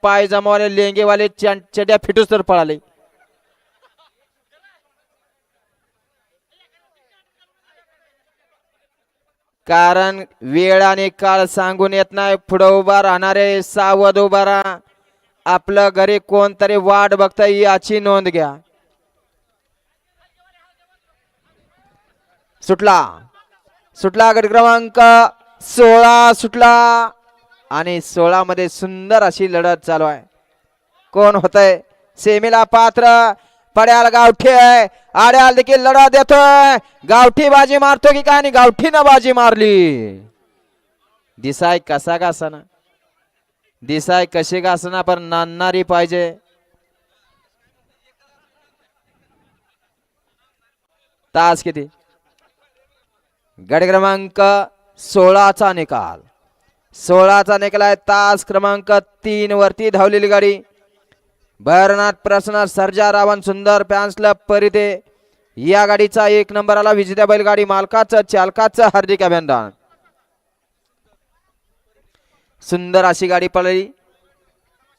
पायजमावाले लेंगेवाले चड्या फिटूस तर पळाले. कारण वेळ आणि काळ सांगून येत नाही. पुढे उभा राहणारे सावध उभा राहा. आपलं घरी कोणतरी वाट बघताय याची नोंद घ्या. सुटला सुटला गट क्रमांक 16 सुटला आणि 16 मध्ये सुंदर अशी लढत चालू आहे. कोण होतंय सेमीला पात्र? पड्याल गावठी आहे. आड्याल देखील लढत देतोय. गावठी बाजी मारतो की काय? आणि गावठीनं बाजी मारली. दिसाय कसा घासना, दिसाय कशी घासना, पण नांदणारी पाहिजे. तास किती? गट क्रमांक 16चा निकाल. 16चा निकाल आहे. तास क्रमांक 3 वरती धावलेली गाडी भैरनाथ प्रसन्न सर्जा रावण सुंदर फॅन्स क्लब परिते. या गाडीचा 1 नंबरला विजेत्या बैलगाडी मालकाचं चालकाचं हार्दिक अभिनंदन. सुंदर अशी गाडी पळली.